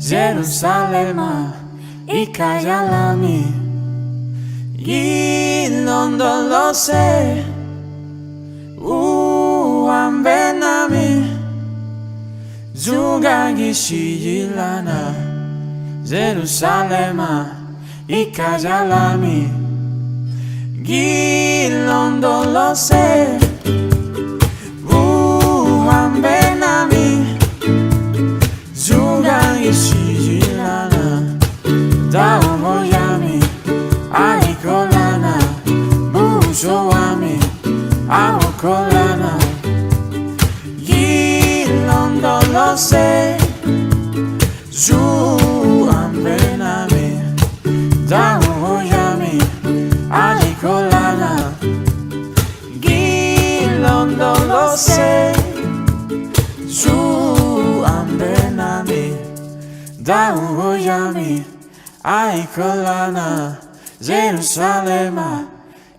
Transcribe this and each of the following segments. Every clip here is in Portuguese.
Jerusalema ikayalami gilondolose uhambe nami zungangishiyilana Jerusalema ikayalami gilondolose uhambe nami zungangishiyilana daomoyami aikolana buzoami amokolana gilondolose zuhambe nami daomoyami aikolana gilondolose zuhambe nami daomoyami aikolana Jerusalema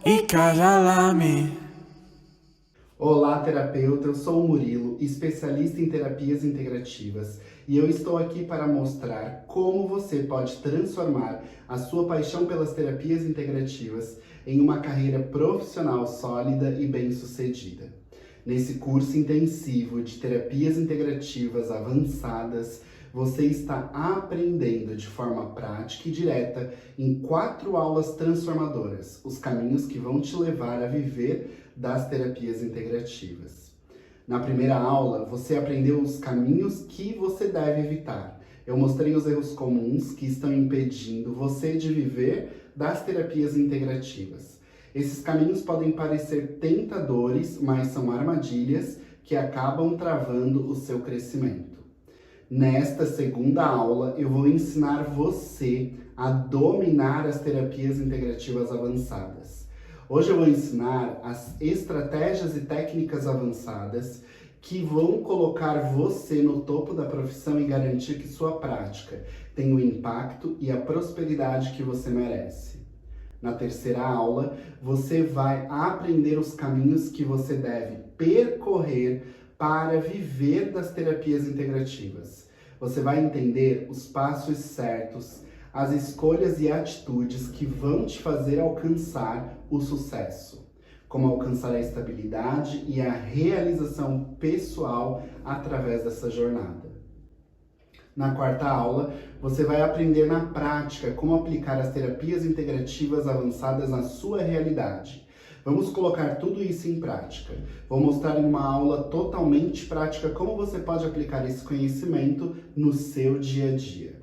ikayalami. Olá, terapeuta, eu sou o Murilo, especialista em terapias integrativas, e eu estou aqui para mostrar como você pode transformar a sua paixão pelas terapias integrativas em uma carreira profissional sólida e bem-sucedida. Nesse curso intensivo de terapias integrativas avançadas, você está aprendendo de forma prática e direta em 4 aulas transformadoras, os caminhos que vão te levar a viver das terapias integrativas. Na primeira aula, você aprendeu os caminhos que você deve evitar. Eu mostrei os erros comuns que estão impedindo você de viver das terapias integrativas. Esses caminhos podem parecer tentadores, mas são armadilhas que acabam travando o seu crescimento. Nesta segunda aula, eu vou ensinar você a dominar as terapias integrativas avançadas. Hoje eu vou ensinar as estratégias e técnicas avançadas que vão colocar você no topo da profissão e garantir que sua prática tenha o impacto e a prosperidade que você merece. Na terceira aula, você vai aprender os caminhos que você deve percorrer para viver das terapias integrativas. Você vai entender os passos certos, as escolhas e atitudes que vão te fazer alcançar o sucesso, como alcançar a estabilidade e a realização pessoal através dessa jornada. Na quarta aula, você vai aprender na prática como aplicar as terapias integrativas avançadas na sua realidade. Vamos colocar tudo isso em prática. Vou mostrar em uma aula totalmente prática como você pode aplicar esse conhecimento no seu dia a dia.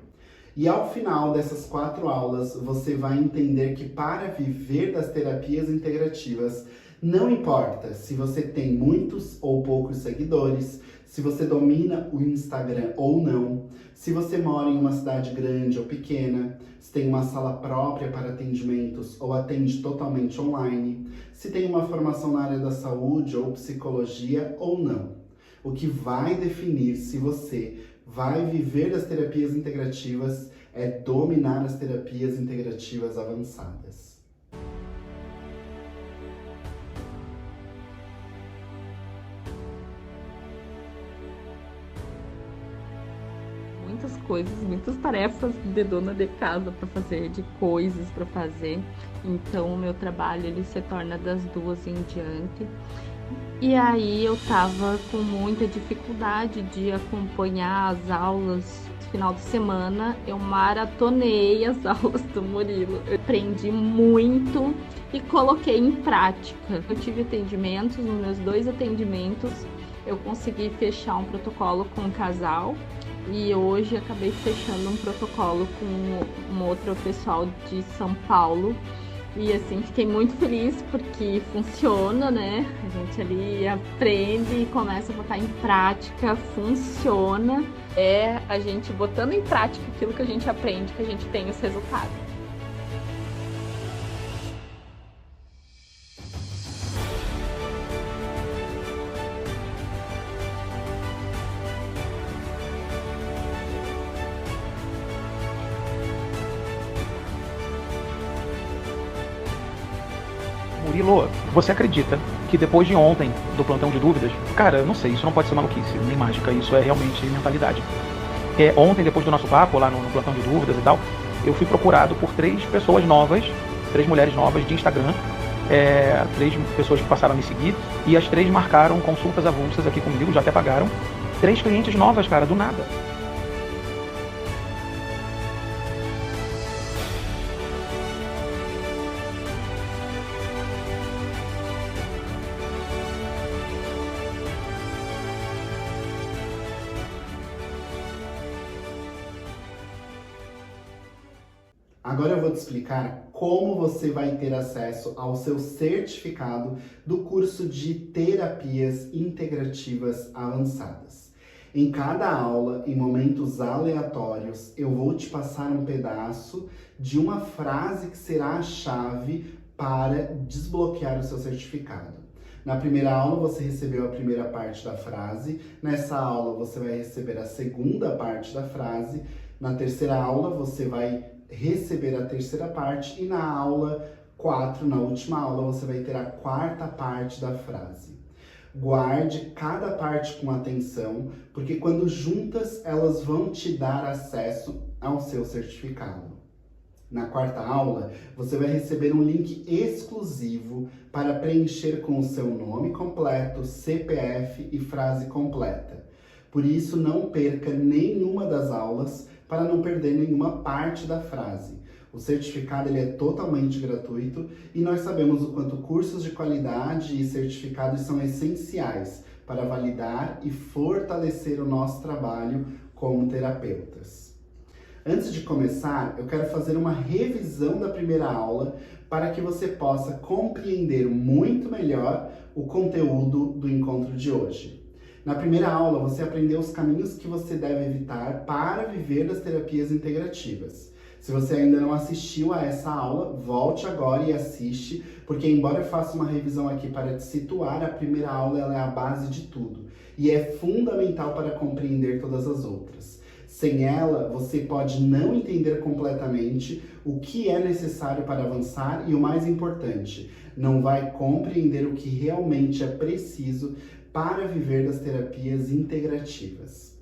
E ao final dessas 4 aulas, você vai entender que para viver das terapias integrativas, não importa se você tem muitos ou poucos seguidores, se você domina o Instagram ou não, se você mora em uma cidade grande ou pequena, se tem uma sala própria para atendimentos ou atende totalmente online, se tem uma formação na área da saúde ou psicologia ou não. O que vai definir se você vai viver das terapias integrativas é dominar as terapias integrativas avançadas. Muitas coisas, muitas tarefas de dona de casa para fazer, de coisas para fazer. Então o meu trabalho ele se torna das 2 em diante. E aí eu tava com muita dificuldade de acompanhar as aulas. No final de semana eu maratonei as aulas do Murilo. Eu aprendi muito e coloquei em prática. Eu tive atendimentos, nos meus 2 atendimentos eu consegui fechar um protocolo com um casal. E hoje acabei fechando um protocolo com um outro pessoal de São Paulo. E assim, fiquei muito feliz porque funciona, né? A gente ali aprende e começa a botar em prática, funciona. É a gente botando em prática aquilo que a gente aprende, que a gente tem os resultados. Murilo, você acredita que depois de ontem, do plantão de dúvidas, cara, eu não sei, isso não pode ser maluquice, nem mágica, isso é realmente mentalidade. Ontem, depois do nosso papo lá no plantão de dúvidas e tal, eu fui procurado por 3 pessoas novas, 3 mulheres novas de Instagram, 3 pessoas que passaram a me seguir, e as 3 marcaram consultas avulsas aqui comigo, já até pagaram. 3 clientes novas, cara, do nada. Agora eu vou te explicar como você vai ter acesso ao seu certificado do curso de Terapias Integrativas Avançadas. Em cada aula, em momentos aleatórios, eu vou te passar um pedaço de uma frase que será a chave para desbloquear o seu certificado. Na primeira aula você recebeu a primeira parte da frase, nessa aula você vai receber a segunda parte da frase, na terceira aula você vai receber a terceira parte e na aula 4, na última aula, você vai ter a quarta parte da frase. Guarde cada parte com atenção, porque quando juntas elas vão te dar acesso ao seu certificado. Na quarta aula, você vai receber um link exclusivo para preencher com o seu nome completo, CPF e frase completa. Por isso, não perca nenhuma das aulas para não perder nenhuma parte da frase. O certificado ele é totalmente gratuito e nós sabemos o quanto cursos de qualidade e certificados são essenciais para validar e fortalecer o nosso trabalho como terapeutas. Antes de começar, eu quero fazer uma revisão da primeira aula para que você possa compreender muito melhor o conteúdo do encontro de hoje. Na primeira aula, você aprendeu os caminhos que você deve evitar para viver das terapias integrativas. Se você ainda não assistiu a essa aula, volte agora e assiste, porque embora eu faça uma revisão aqui para te situar, a primeira aula ela é a base de tudo e é fundamental para compreender todas as outras. Sem ela, você pode não entender completamente o que é necessário para avançar e, o mais importante, não vai compreender o que realmente é preciso para viver das terapias integrativas.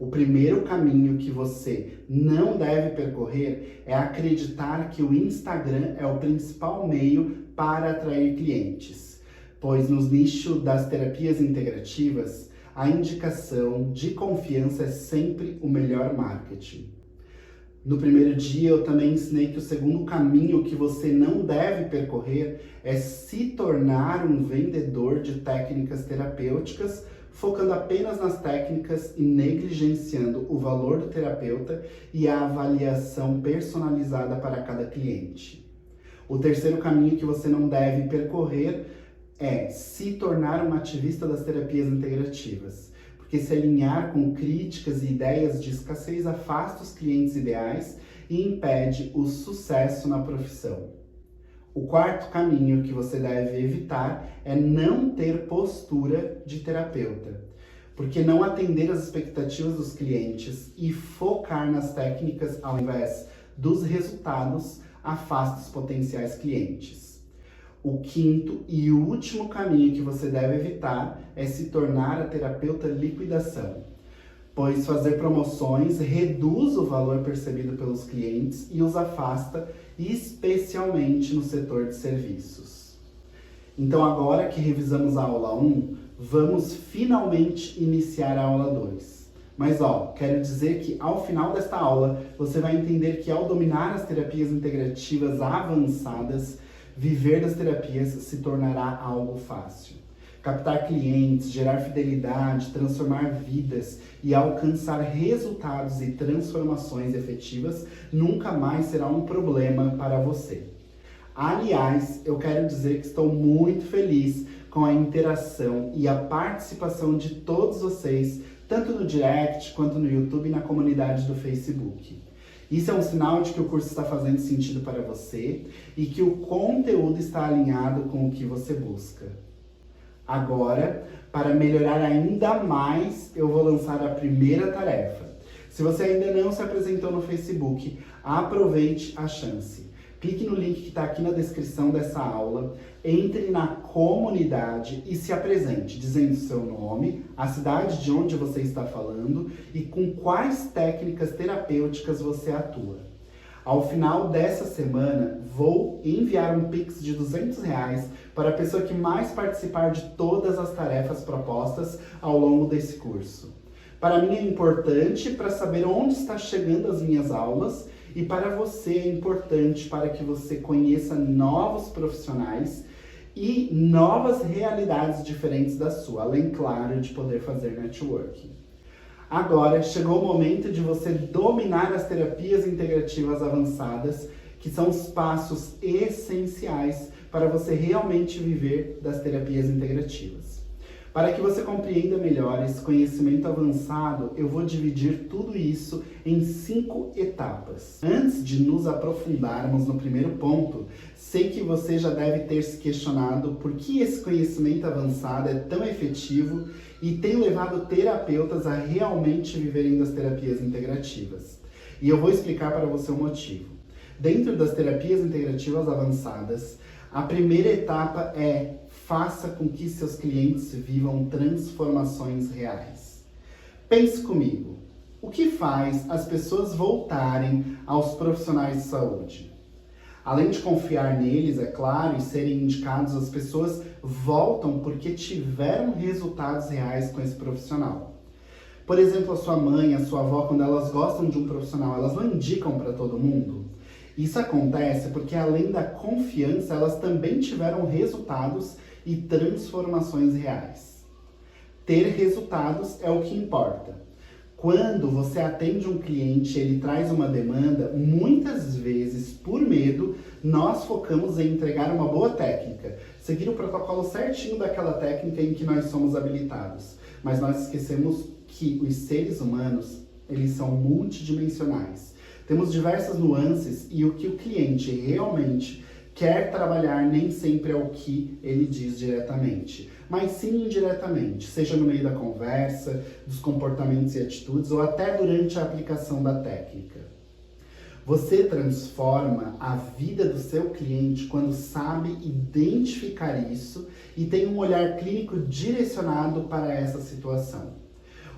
O primeiro caminho que você não deve percorrer é acreditar que o Instagram é o principal meio para atrair clientes, pois nos nichos das terapias integrativas, a indicação de confiança é sempre o melhor marketing. No primeiro dia eu também ensinei que o segundo caminho que você não deve percorrer é se tornar um vendedor de técnicas terapêuticas, focando apenas nas técnicas e negligenciando o valor do terapeuta e a avaliação personalizada para cada cliente. O terceiro caminho que você não deve percorrer é se tornar um ativista das terapias integrativas. Porque se alinhar com críticas e ideias de escassez afasta os clientes ideais e impede o sucesso na profissão. O quarto caminho que você deve evitar é não ter postura de terapeuta, porque não atender às expectativas dos clientes e focar nas técnicas ao invés dos resultados afasta os potenciais clientes. O quinto e último caminho que você deve evitar é se tornar a terapeuta liquidação, pois fazer promoções reduz o valor percebido pelos clientes e os afasta, especialmente no setor de serviços. Então agora que revisamos a aula 1, vamos finalmente iniciar a aula 2. Mas quero dizer que ao final desta aula, você vai entender que ao dominar as terapias integrativas avançadas, viver das terapias se tornará algo fácil. Captar clientes, gerar fidelidade, transformar vidas e alcançar resultados e transformações efetivas nunca mais será um problema para você. Aliás, eu quero dizer que estou muito feliz com a interação e a participação de todos vocês, tanto no direct quanto no YouTube e na comunidade do Facebook. Isso é um sinal de que o curso está fazendo sentido para você e que o conteúdo está alinhado com o que você busca. Agora, para melhorar ainda mais, eu vou lançar a primeira tarefa. Se você ainda não se apresentou no Facebook, aproveite a chance. Clique no link que está aqui na descrição dessa aula, entre na comunidade e se apresente, dizendo seu nome, a cidade de onde você está falando e com quais técnicas terapêuticas você atua. Ao final dessa semana, vou enviar um Pix de R$200 para a pessoa que mais participar de todas as tarefas propostas ao longo desse curso. Para mim é importante para saber onde está chegando as minhas aulas e para você é importante para que você conheça novos profissionais e novas realidades diferentes da sua, além, claro, de poder fazer networking. Agora chegou o momento de você dominar as terapias integrativas avançadas, que são os passos essenciais para você realmente viver das terapias integrativas. Para que você compreenda melhor esse conhecimento avançado, eu vou dividir tudo isso em 5 etapas. Antes de nos aprofundarmos no primeiro ponto, sei que você já deve ter se questionado por que esse conhecimento avançado é tão efetivo e tem levado terapeutas a realmente viverem das terapias integrativas. E eu vou explicar para você o motivo. Dentro das terapias integrativas avançadas, a primeira etapa é faça com que seus clientes vivam transformações reais. Pense comigo, o que faz as pessoas voltarem aos profissionais de saúde? Além de confiar neles, é claro, e serem indicados, as pessoas voltam porque tiveram resultados reais com esse profissional. Por exemplo, a sua mãe, a sua avó, quando elas gostam de um profissional, elas não indicam para todo mundo? Isso acontece porque, além da confiança, elas também tiveram resultados e transformações reais. Ter resultados é o que importa. Quando você atende um cliente, ele traz uma demanda, muitas vezes, por medo, nós focamos em entregar uma boa técnica, seguir o protocolo certinho daquela técnica em que nós somos habilitados. Mas nós esquecemos que os seres humanos, eles são multidimensionais. Temos diversas nuances e o que o cliente realmente quer trabalhar nem sempre é o que ele diz diretamente, mas sim indiretamente, seja no meio da conversa, dos comportamentos e atitudes ou até durante a aplicação da técnica. Você transforma a vida do seu cliente quando sabe identificar isso e tem um olhar clínico direcionado para essa situação.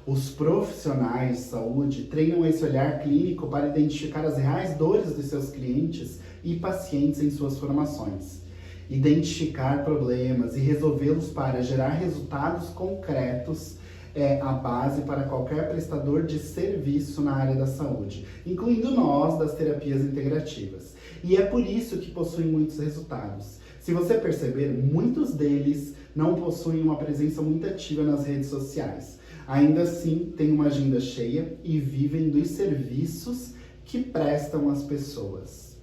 Os profissionais de saúde treinam esse olhar clínico para identificar as reais dores dos seus clientes e pacientes em suas formações, identificar problemas e resolvê-los para gerar resultados concretos é a base para qualquer prestador de serviço na área da saúde, incluindo nós das terapias integrativas. E é por isso que possuem muitos resultados. Se você perceber, muitos deles não possuem uma presença muito ativa nas redes sociais. Ainda assim, têm uma agenda cheia e vivem dos serviços que prestam às pessoas.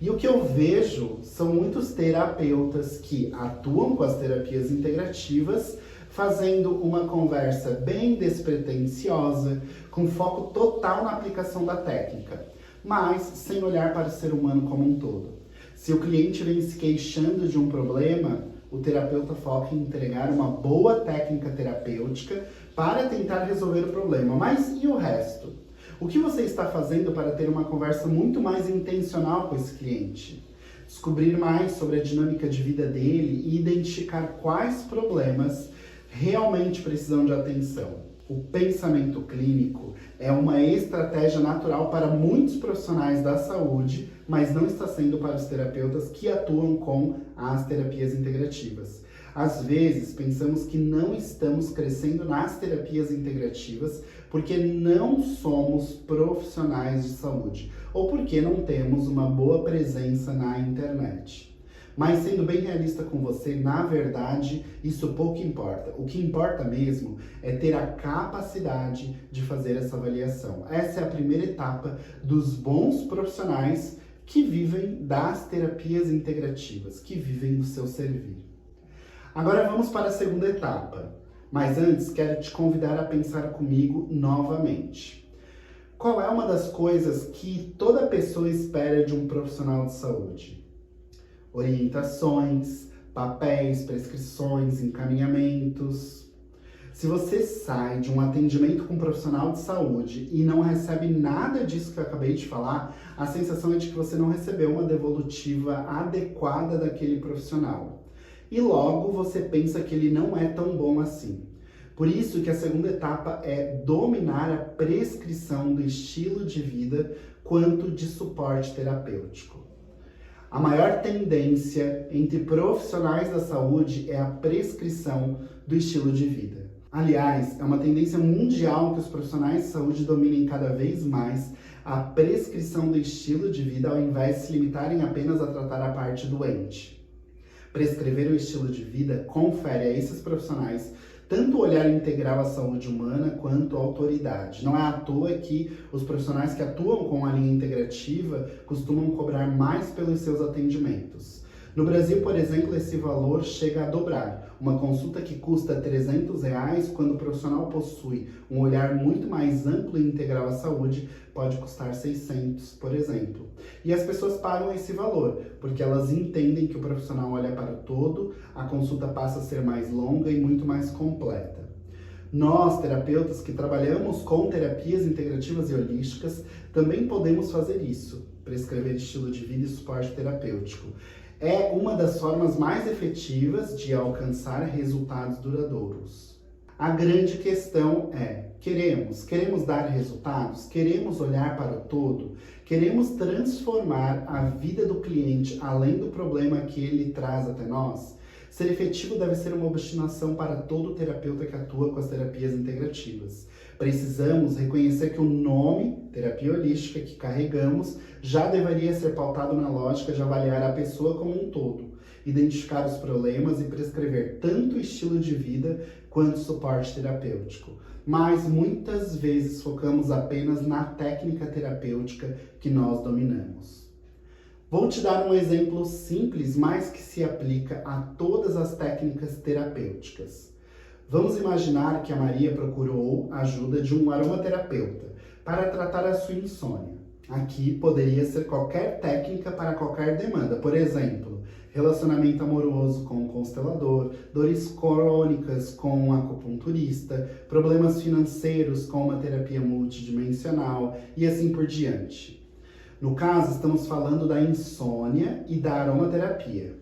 E o que eu vejo são muitos terapeutas que atuam com as terapias integrativas, fazendo uma conversa bem despretensiosa, com foco total na aplicação da técnica, mas sem olhar para o ser humano como um todo. Se o cliente vem se queixando de um problema, o terapeuta foca em entregar uma boa técnica terapêutica para tentar resolver o problema. Mas e o resto? O que você está fazendo para ter uma conversa muito mais intencional com esse cliente? Descobrir mais sobre a dinâmica de vida dele e identificar quais problemas realmente precisam de atenção. O pensamento clínico é uma estratégia natural para muitos profissionais da saúde, mas não está sendo para os terapeutas que atuam com as terapias integrativas. Às vezes, pensamos que não estamos crescendo nas terapias integrativas porque não somos profissionais de saúde ou porque não temos uma boa presença na internet. Mas sendo bem realista com você, na verdade, isso pouco importa. O que importa mesmo é ter a capacidade de fazer essa avaliação. Essa é a primeira etapa dos bons profissionais que vivem das terapias integrativas, que vivem do seu servir. Agora vamos para a segunda etapa, mas antes quero te convidar a pensar comigo novamente. Qual é uma das coisas que toda pessoa espera de um profissional de saúde? Orientações, papéis, prescrições, encaminhamentos. Se você sai de um atendimento com um profissional de saúde e não recebe nada disso que eu acabei de falar, a sensação é de que você não recebeu uma devolutiva adequada daquele profissional. E logo você pensa que ele não é tão bom assim. Por isso que a segunda etapa é dominar a prescrição do estilo de vida quanto de suporte terapêutico. A maior tendência entre profissionais da saúde é a prescrição do estilo de vida. Aliás, é uma tendência mundial que os profissionais de saúde dominem cada vez mais a prescrição do estilo de vida ao invés de se limitarem apenas a tratar a parte doente. Prescrever o estilo de vida confere a esses profissionais tanto o olhar integral à saúde humana quanto a autoridade. Não é à toa que os profissionais que atuam com a linha integrativa costumam cobrar mais pelos seus atendimentos. No Brasil, por exemplo, esse valor chega a dobrar. Uma consulta que custa R$300, quando o profissional possui um olhar muito mais amplo e integral à saúde, pode custar R$600, por exemplo. E as pessoas pagam esse valor, porque elas entendem que o profissional olha para o todo, a consulta passa a ser mais longa e muito mais completa. Nós, terapeutas que trabalhamos com terapias integrativas e holísticas, também podemos fazer isso, prescrever estilo de vida e suporte terapêutico. É uma das formas mais efetivas de alcançar resultados duradouros. A grande questão é, queremos dar resultados? Queremos olhar para o todo? Queremos transformar a vida do cliente além do problema que ele traz até nós? Ser efetivo deve ser uma obstinação para todo terapeuta que atua com as terapias integrativas. Precisamos reconhecer que o nome, terapia holística, que carregamos, já deveria ser pautado na lógica de avaliar a pessoa como um todo, identificar os problemas e prescrever tanto estilo de vida quanto suporte terapêutico. Mas muitas vezes focamos apenas na técnica terapêutica que nós dominamos. Vou te dar um exemplo simples, mas que se aplica a todas as técnicas terapêuticas. Vamos imaginar que a Maria procurou a ajuda de um aromaterapeuta para tratar a sua insônia. Aqui poderia ser qualquer técnica para qualquer demanda. Por exemplo, relacionamento amoroso com um constelador, dores crônicas com um acupunturista, problemas financeiros com uma terapia multidimensional e assim por diante. No caso, estamos falando da insônia e da aromaterapia.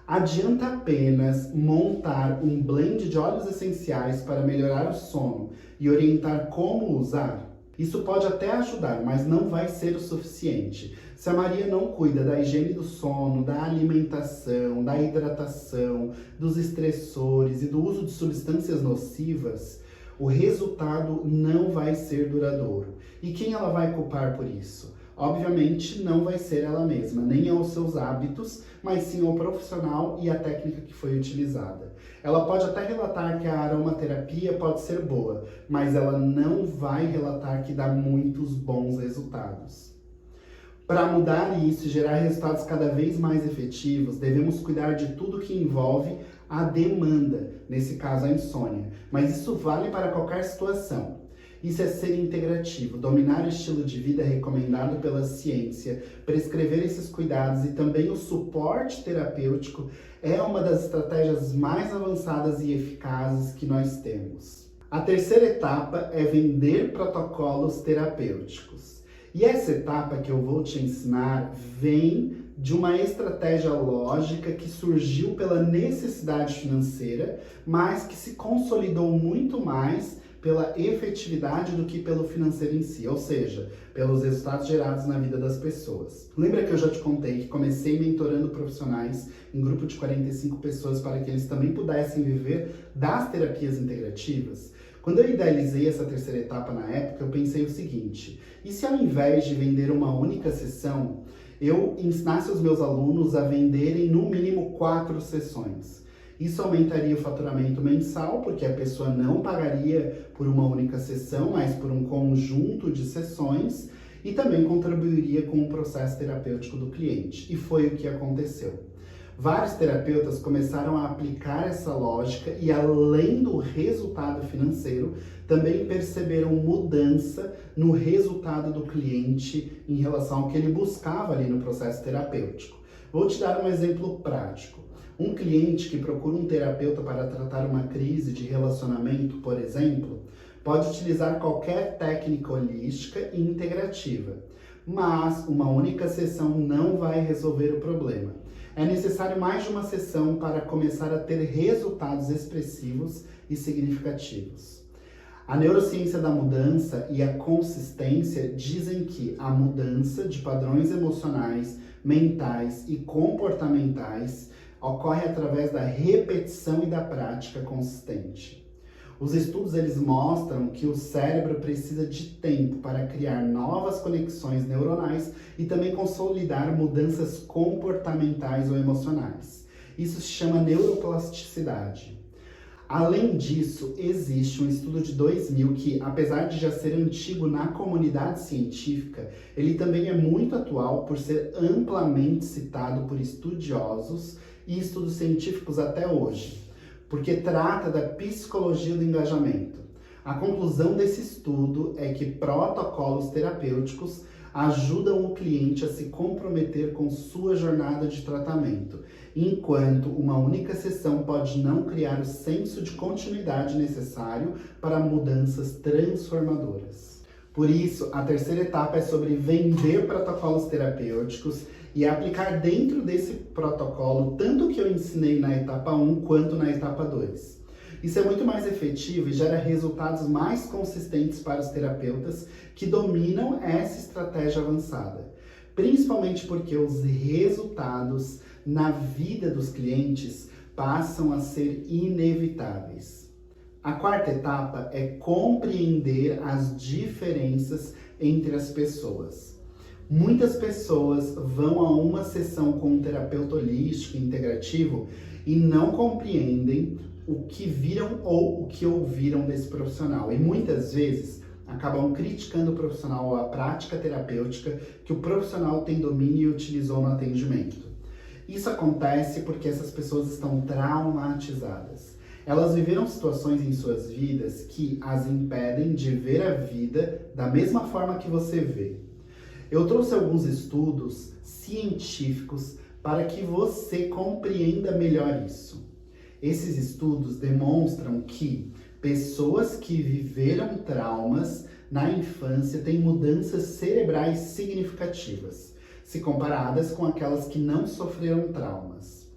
Adianta apenas montar um blend de óleos essenciais para melhorar o sono e orientar como usar? Isso pode até ajudar, mas não vai ser o suficiente. Se a Maria não cuida da higiene do sono, da alimentação, da hidratação, dos estressores e do uso de substâncias nocivas, o resultado não vai ser duradouro. E quem ela vai culpar por isso? Obviamente não vai ser ela mesma, nem aos seus hábitos, mas sim ao profissional e à técnica que foi utilizada. Ela pode até relatar que a aromaterapia pode ser boa, mas ela não vai relatar que dá muitos bons resultados. Para mudar isso e gerar resultados cada vez mais efetivos, devemos cuidar de tudo que envolve a demanda, nesse caso a insônia, mas isso vale para qualquer situação. Isso é ser integrativo, dominar o estilo de vida recomendado pela ciência, prescrever esses cuidados e também o suporte terapêutico é uma das estratégias mais avançadas e eficazes que nós temos. A terceira etapa é vender protocolos terapêuticos. E essa etapa que eu vou te ensinar vem de uma estratégia lógica que surgiu pela necessidade financeira, mas que se consolidou muito mais pela efetividade do que pelo financeiro em si, ou seja, pelos resultados gerados na vida das pessoas. Lembra que eu já te contei que comecei mentorando profissionais em grupo de 45 pessoas para que eles também pudessem viver das terapias integrativas? Quando eu idealizei essa terceira etapa na época, eu pensei o seguinte: e se ao invés de vender uma única sessão, eu ensinasse os meus alunos a venderem no mínimo 4 sessões? Isso aumentaria o faturamento mensal, porque a pessoa não pagaria por uma única sessão, mas por um conjunto de sessões, e também contribuiria com o processo terapêutico do cliente. E foi o que aconteceu. Vários terapeutas começaram a aplicar essa lógica e, além do resultado financeiro, também perceberam mudança no resultado do cliente em relação ao que ele buscava ali no processo terapêutico. Vou te dar um exemplo prático. Um cliente que procura um terapeuta para tratar uma crise de relacionamento, por exemplo, pode utilizar qualquer técnica holística e integrativa, mas uma única sessão não vai resolver o problema. É necessário mais de uma sessão para começar a ter resultados expressivos e significativos. A neurociência da mudança e a consistência dizem que a mudança de padrões emocionais, mentais e comportamentais ocorre através da repetição e da prática consistente. Os estudos eles mostram que o cérebro precisa de tempo para criar novas conexões neuronais e também consolidar mudanças comportamentais ou emocionais. Isso se chama neuroplasticidade. Além disso, existe um estudo de 2000 que, apesar de já ser antigo na comunidade científica, ele também é muito atual por ser amplamente citado por estudiosos e estudos científicos até hoje, porque trata da psicologia do engajamento. A conclusão desse estudo é que protocolos terapêuticos ajudam o cliente a se comprometer com sua jornada de tratamento, enquanto uma única sessão pode não criar o senso de continuidade necessário para mudanças transformadoras. Por isso, a terceira etapa é sobre vender protocolos terapêuticos e aplicar dentro desse protocolo tanto o que eu ensinei na etapa 1 quanto na etapa 2. Isso é muito mais efetivo e gera resultados mais consistentes para os terapeutas que dominam essa estratégia avançada, principalmente porque os resultados na vida dos clientes passam a ser inevitáveis. A quarta etapa é compreender as diferenças entre as pessoas. Muitas pessoas vão a uma sessão com um terapeuta holístico integrativo e não compreendem o que viram ou o que ouviram desse profissional. E muitas vezes acabam criticando o profissional ou a prática terapêutica que o profissional tem domínio e utilizou no atendimento. Isso acontece porque essas pessoas estão traumatizadas. Elas viveram situações em suas vidas que as impedem de ver a vida da mesma forma que você vê. Eu trouxe alguns estudos científicos para que você compreenda melhor isso. Esses estudos demonstram que pessoas que viveram traumas na infância têm mudanças cerebrais significativas, se comparadas com aquelas que não sofreram traumas.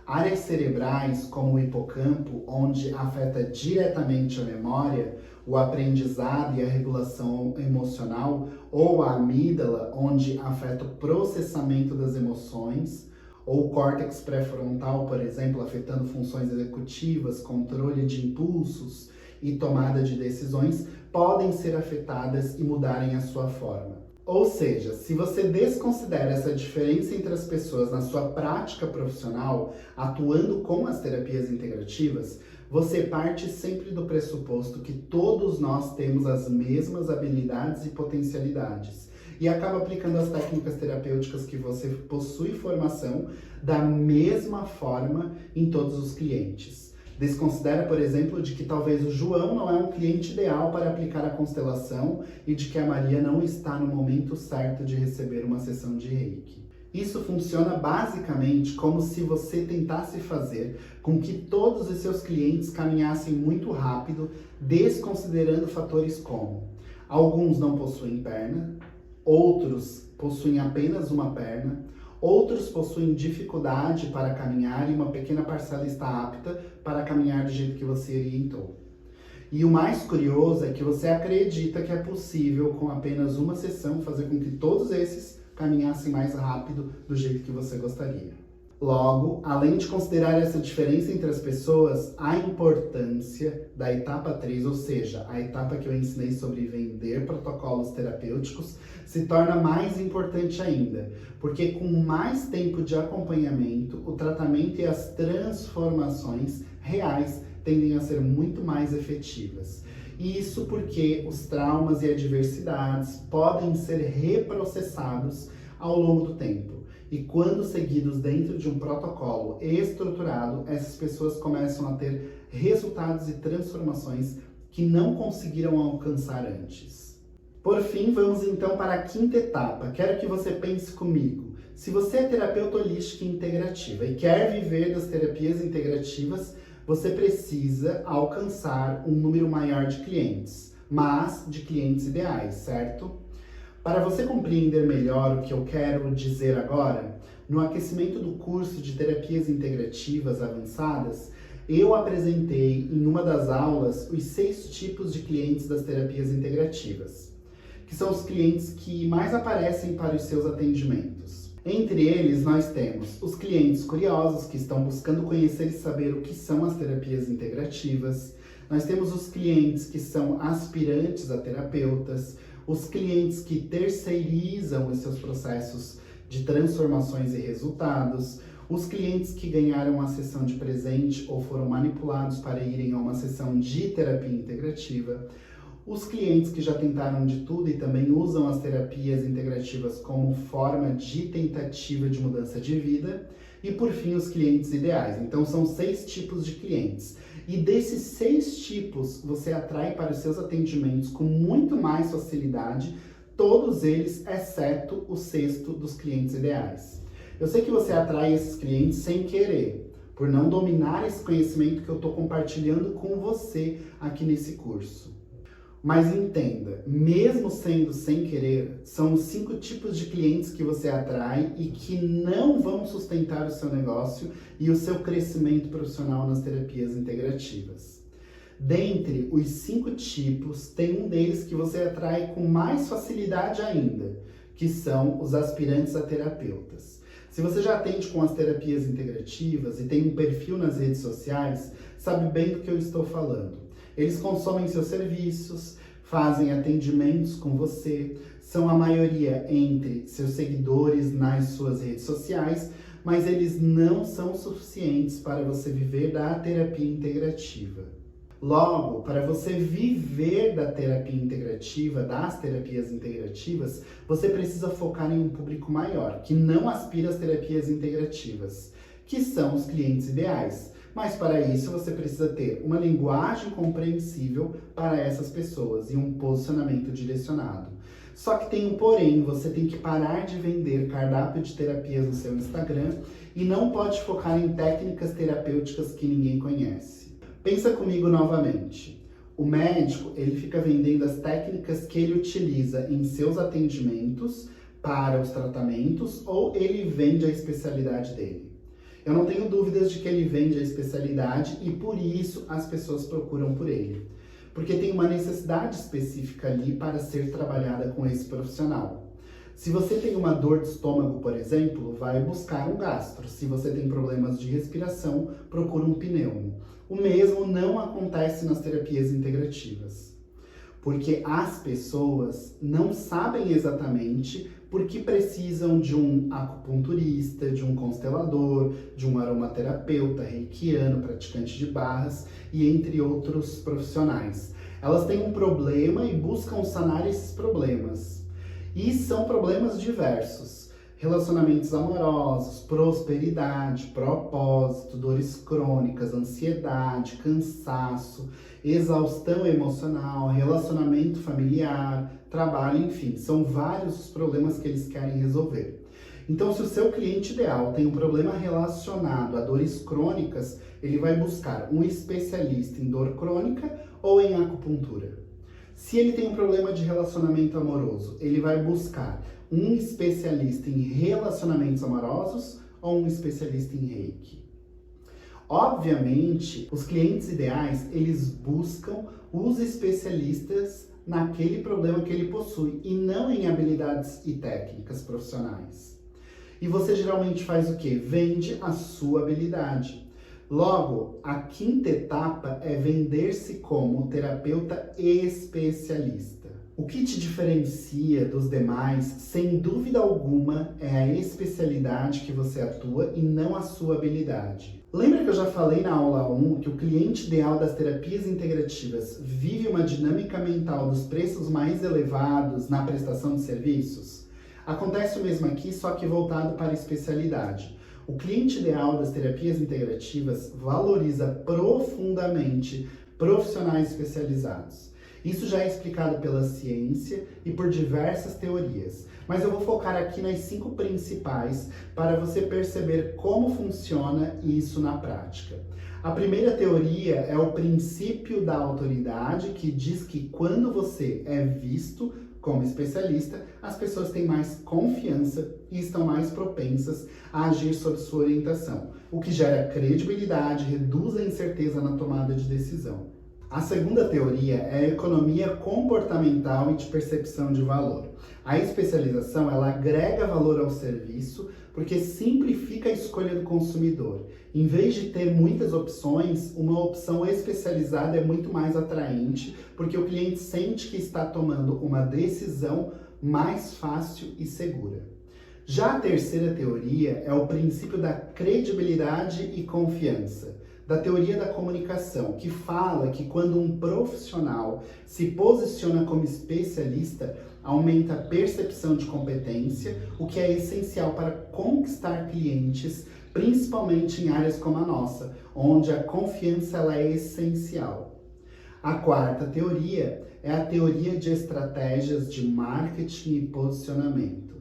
Áreas cerebrais, como o hipocampo, onde afeta diretamente a memória, o aprendizado e a regulação emocional, ou a amígdala, onde afeta o processamento das emoções, ou o córtex pré-frontal, por exemplo, afetando funções executivas, controle de impulsos e tomada de decisões, podem ser afetadas e mudarem a sua forma. Ou seja, se você desconsidera essa diferença entre as pessoas na sua prática profissional, atuando com as terapias integrativas, você parte sempre do pressuposto que todos nós temos as mesmas habilidades e potencialidades e acaba aplicando as técnicas terapêuticas que você possui formação da mesma forma em todos os clientes. Desconsidera, por exemplo, de que talvez o João não é um cliente ideal para aplicar a constelação e de que a Maria não está no momento certo de receber uma sessão de Reiki. Isso funciona basicamente como se você tentasse fazer com que todos os seus clientes caminhassem muito rápido, desconsiderando fatores como: alguns não possuem perna, outros possuem apenas uma perna, outros possuem dificuldade para caminhar e uma pequena parcela está apta para caminhar do jeito que você orientou. E o mais curioso é que você acredita que é possível, com apenas uma sessão, fazer com que todos esses caminhassem mais rápido do jeito que você gostaria. Logo, além de considerar essa diferença entre as pessoas, a importância da etapa 3, ou seja, a etapa que eu ensinei sobre vender protocolos terapêuticos, se torna mais importante ainda, porque com mais tempo de acompanhamento, o tratamento e as transformações reais tendem a ser muito mais efetivas. Isso porque os traumas e adversidades podem ser reprocessados ao longo do tempo. E quando seguidos dentro de um protocolo estruturado, essas pessoas começam a ter resultados e transformações que não conseguiram alcançar antes. Por fim, vamos então para a quinta etapa. Quero que você pense comigo. Se você é terapeuta holística integrativa e quer viver das terapias integrativas, você precisa alcançar um número maior de clientes, mas de clientes ideais, certo? Para você compreender melhor o que eu quero dizer agora, no aquecimento do curso de terapias integrativas avançadas, eu apresentei em uma das aulas os 6 tipos de clientes das terapias integrativas, que são os clientes que mais aparecem para os seus atendimentos. Entre eles, nós temos os clientes curiosos, que estão buscando conhecer e saber o que são as terapias integrativas. Nós temos os clientes que são aspirantes a terapeutas, os clientes que terceirizam os seus processos de transformações e resultados, os clientes que ganharam uma sessão de presente ou foram manipulados para irem a uma sessão de terapia integrativa, os clientes que já tentaram de tudo e também usam as terapias integrativas como forma de tentativa de mudança de vida, e por fim os clientes ideais. Então são 6 tipos de clientes. E desses 6 tipos você atrai para os seus atendimentos com muito mais facilidade, todos eles, exceto o 6º dos clientes ideais. Eu sei que você atrai esses clientes sem querer, por não dominar esse conhecimento que eu estou compartilhando com você aqui nesse curso. Mas entenda, mesmo sendo sem querer, são os 5 tipos de clientes que você atrai e que não vão sustentar o seu negócio e o seu crescimento profissional nas terapias integrativas. Dentre os 5 tipos, tem um deles que você atrai com mais facilidade ainda, que são os aspirantes a terapeutas. Se você já atende com as terapias integrativas e tem um perfil nas redes sociais, sabe bem do que eu estou falando. Eles consomem seus serviços, fazem atendimentos com você, são a maioria entre seus seguidores nas suas redes sociais, mas eles não são suficientes para você viver da terapia integrativa. Logo, para você viver da terapia integrativa, das terapias integrativas, você precisa focar em um público maior, que não aspira às terapias integrativas, que são os clientes ideais. Mas para isso você precisa ter uma linguagem compreensível para essas pessoas e um posicionamento direcionado. Só que tem um porém, você tem que parar de vender cardápio de terapias no seu Instagram e não pode focar em técnicas terapêuticas que ninguém conhece. Pensa comigo novamente. O médico, ele fica vendendo as técnicas que ele utiliza em seus atendimentos para os tratamentos ou ele vende a especialidade dele. Eu não tenho dúvidas de que ele vende a especialidade e por isso as pessoas procuram por ele. Porque tem uma necessidade específica ali para ser trabalhada com esse profissional. Se você tem uma dor de estômago, por exemplo, vai buscar um gastro. Se você tem problemas de respiração, procura um pneumo. O mesmo não acontece nas terapias integrativas. Porque as pessoas não sabem exatamente por que precisam de um acupunturista, de um constelador, de um aromaterapeuta, reikiano, praticante de barras e entre outros profissionais. Elas têm um problema e buscam sanar esses problemas. E são problemas diversos. Relacionamentos amorosos, prosperidade, propósito, dores crônicas, ansiedade, cansaço, exaustão emocional, relacionamento familiar, trabalho, enfim, são vários os problemas que eles querem resolver. Então, se o seu cliente ideal tem um problema relacionado a dores crônicas, ele vai buscar um especialista em dor crônica ou em acupuntura. Se ele tem um problema de relacionamento amoroso, ele vai buscar um especialista em relacionamentos amorosos ou um especialista em Reiki. Obviamente, os clientes ideais, eles buscam os especialistas naquele problema que ele possui e não em habilidades e técnicas profissionais. E você geralmente faz o quê? Vende a sua habilidade. Logo, a 5ª etapa é vender-se como terapeuta especialista. O que te diferencia dos demais, sem dúvida alguma, é a especialidade que você atua e não a sua habilidade. Lembra que eu já falei na aula 1 que o cliente ideal das terapias integrativas vive uma dinâmica mental dos preços mais elevados na prestação de serviços? Acontece o mesmo aqui, só que voltado para a especialidade. O cliente ideal das terapias integrativas valoriza profundamente profissionais especializados. Isso já é explicado pela ciência e por diversas teorias, mas eu vou focar aqui nas 5 principais para você perceber como funciona isso na prática. A primeira teoria é o princípio da autoridade, que diz que quando você é visto como especialista, as pessoas têm mais confiança e estão mais propensas a agir sob sua orientação, o que gera credibilidade, reduz a incerteza na tomada de decisão. A segunda teoria é a economia comportamental e de percepção de valor. A especialização, ela agrega valor ao serviço porque simplifica a escolha do consumidor. Em vez de ter muitas opções, uma opção especializada é muito mais atraente porque o cliente sente que está tomando uma decisão mais fácil e segura. Já a terceira teoria é o princípio da credibilidade e confiança, da teoria da comunicação, que fala que quando um profissional se posiciona como especialista, aumenta a percepção de competência, o que é essencial para conquistar clientes, principalmente em áreas como a nossa, onde a confiança ela é essencial. A quarta teoria é a teoria de estratégias de marketing e posicionamento,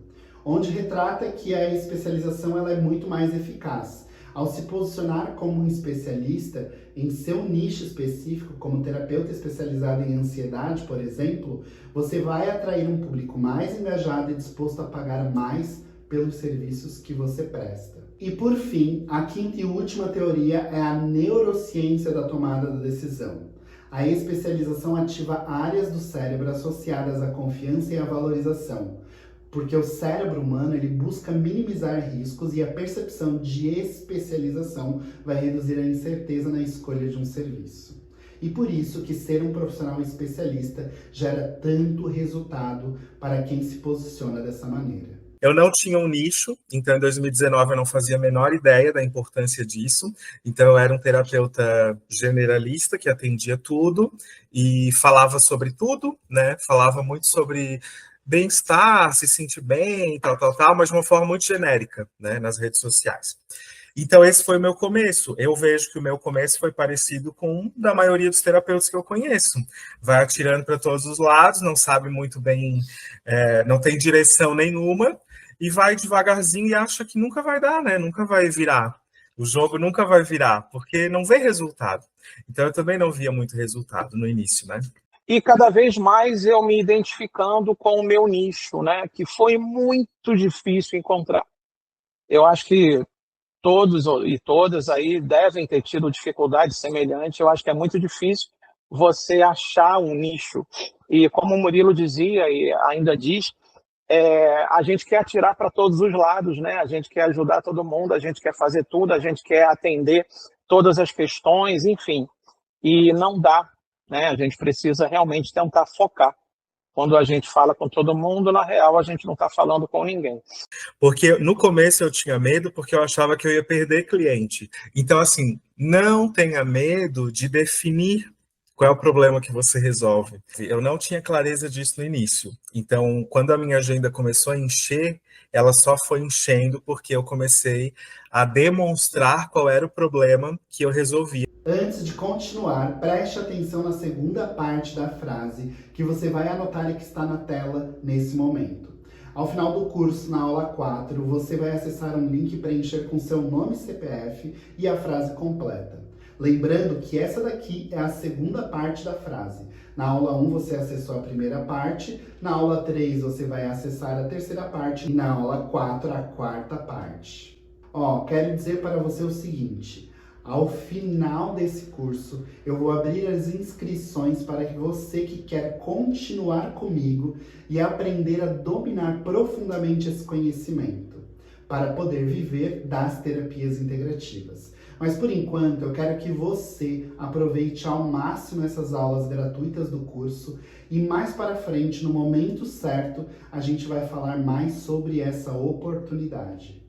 onde retrata que a especialização ela é muito mais eficaz. Ao se posicionar como um especialista em seu nicho específico, como terapeuta especializado em ansiedade, por exemplo, você vai atrair um público mais engajado e disposto a pagar mais pelos serviços que você presta. E por fim, a quinta e última teoria é a neurociência da tomada da decisão. A especialização ativa áreas do cérebro associadas à confiança e à valorização, porque o cérebro humano ele busca minimizar riscos e a percepção de especialização vai reduzir a incerteza na escolha de um serviço. E por isso que ser um profissional especialista gera tanto resultado para quem se posiciona dessa maneira. Eu não tinha um nicho, então em 2019 eu não fazia a menor ideia da importância disso. Então eu era um terapeuta generalista que atendia tudo e falava sobre tudo, né? Falava muito sobre bem-estar, se sentir bem, tal, mas de uma forma muito genérica, né, nas redes sociais. Então, esse foi o meu começo. Eu vejo que o meu começo foi parecido com o da maioria dos terapeutas que eu conheço. Vai atirando para todos os lados, não sabe muito bem, não tem direção nenhuma, e vai devagarzinho e acha que nunca vai dar, né? Nunca vai virar. O jogo nunca vai virar, porque não vê resultado. Então, eu também não via muito resultado no início, né? E cada vez mais eu me identificando com o meu nicho, né? Que foi muito difícil encontrar. Eu acho que todos e todas aí devem ter tido dificuldade semelhante. Eu acho que é muito difícil você achar um nicho. E como o Murilo dizia e ainda diz, a gente quer atirar para todos os lados, né? A gente quer ajudar todo mundo, a gente quer fazer tudo, a gente quer atender todas as questões, enfim. E não dá. Né? A gente precisa realmente tentar focar. Quando a gente fala com todo mundo, na real, a gente não está falando com ninguém. Porque no começo eu tinha medo porque eu achava que eu ia perder cliente. Então, assim, não tenha medo de definir qual é o problema que você resolve. Eu não tinha clareza disso no início. Então, quando a minha agenda começou a encher, ela só foi enchendo porque eu comecei a demonstrar qual era o problema que eu resolvia. Antes de continuar, preste atenção na segunda parte da frase que você vai anotar e que está na tela nesse momento. Ao final do curso, na aula 4, você vai acessar um link e preencher com seu nome e CPF e a frase completa. Lembrando que essa daqui é a segunda parte da frase. Na aula 1 você acessou a primeira parte, na aula 3 você vai acessar a terceira parte e na aula 4 a quarta parte. Quero dizer para você o seguinte: ao final desse curso, eu vou abrir as inscrições para que você que quer continuar comigo e aprender a dominar profundamente esse conhecimento, para poder viver das terapias integrativas. Mas por enquanto, eu quero que você aproveite ao máximo essas aulas gratuitas do curso e mais para frente, no momento certo, a gente vai falar mais sobre essa oportunidade.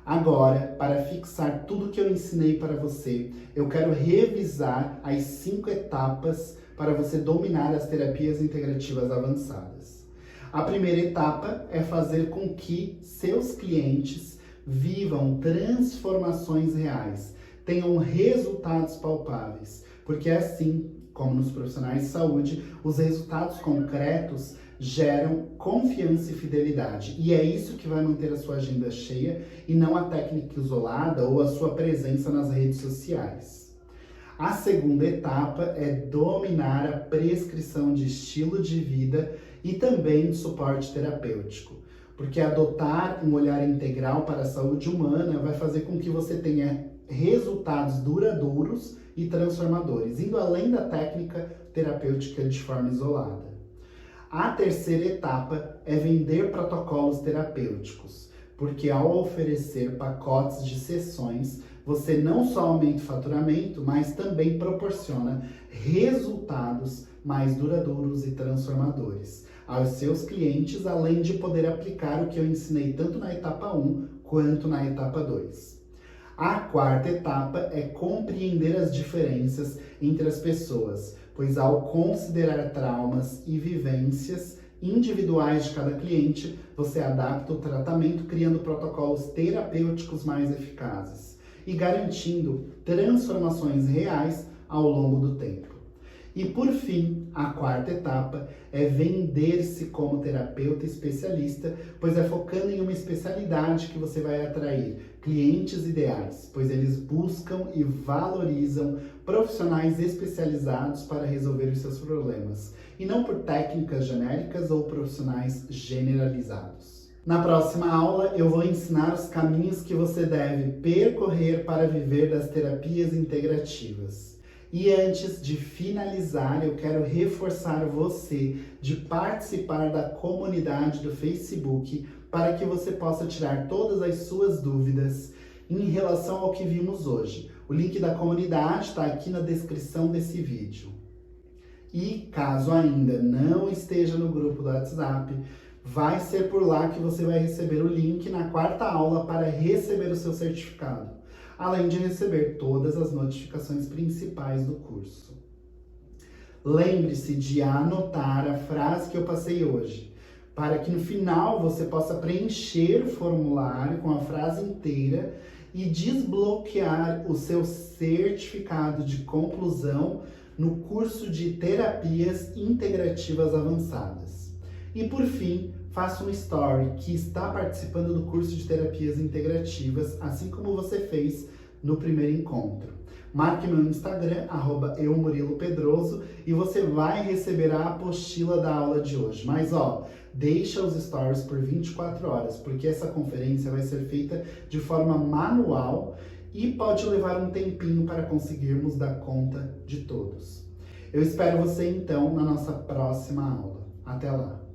Agora, para fixar tudo que eu ensinei para você, eu quero revisar as 5 etapas para você dominar as terapias integrativas avançadas. A primeira etapa é fazer com que seus clientes vivam transformações reais, tenham resultados palpáveis, porque assim como nos profissionais de saúde, os resultados concretos geram confiança e fidelidade. E é isso que vai manter a sua agenda cheia e não a técnica isolada ou a sua presença nas redes sociais. A segunda etapa é dominar a prescrição de estilo de vida e também de suporte terapêutico, porque adotar um olhar integral para a saúde humana vai fazer com que você tenha resultados duradouros e transformadores, indo além da técnica terapêutica de forma isolada. A terceira etapa é vender protocolos terapêuticos, porque ao oferecer pacotes de sessões, você não só aumenta o faturamento, mas também proporciona resultados mais duradouros e transformadores aos seus clientes, além de poder aplicar o que eu ensinei tanto na etapa 1 quanto na etapa 2. A quarta etapa é compreender as diferenças entre as pessoas, pois ao considerar traumas e vivências individuais de cada cliente, você adapta o tratamento criando protocolos terapêuticos mais eficazes e garantindo transformações reais ao longo do tempo. E por fim, a quarta etapa é vender-se como terapeuta especialista, pois é focando em uma especialidade que você vai atrair clientes ideais, pois eles buscam e valorizam profissionais especializados para resolver os seus problemas, e não por técnicas genéricas ou profissionais generalizados. Na próxima aula, eu vou ensinar os caminhos que você deve percorrer para viver das terapias integrativas. E antes de finalizar, eu quero reforçar você de participar da comunidade do Facebook para que você possa tirar todas as suas dúvidas em relação ao que vimos hoje. O link da comunidade está aqui na descrição desse vídeo. E caso ainda não esteja no grupo do WhatsApp, vai ser por lá que você vai receber o link na quarta aula para receber o seu certificado, além de receber todas as notificações principais do curso. Lembre-se de anotar a frase que eu passei hoje, para que no final você possa preencher o formulário com a frase inteira e desbloquear o seu certificado de conclusão no curso de Terapias Integrativas Avançadas. E por fim, faça um story que está participando do curso de Terapias Integrativas, assim como você fez no primeiro encontro. Marque meu Instagram, @euMuriloPedroso, e você vai receber a apostila da aula de hoje. Mas deixa os stories por 24 horas, porque essa conferência vai ser feita de forma manual e pode levar um tempinho para conseguirmos dar conta de todos. Eu espero você então na nossa próxima aula. Até lá!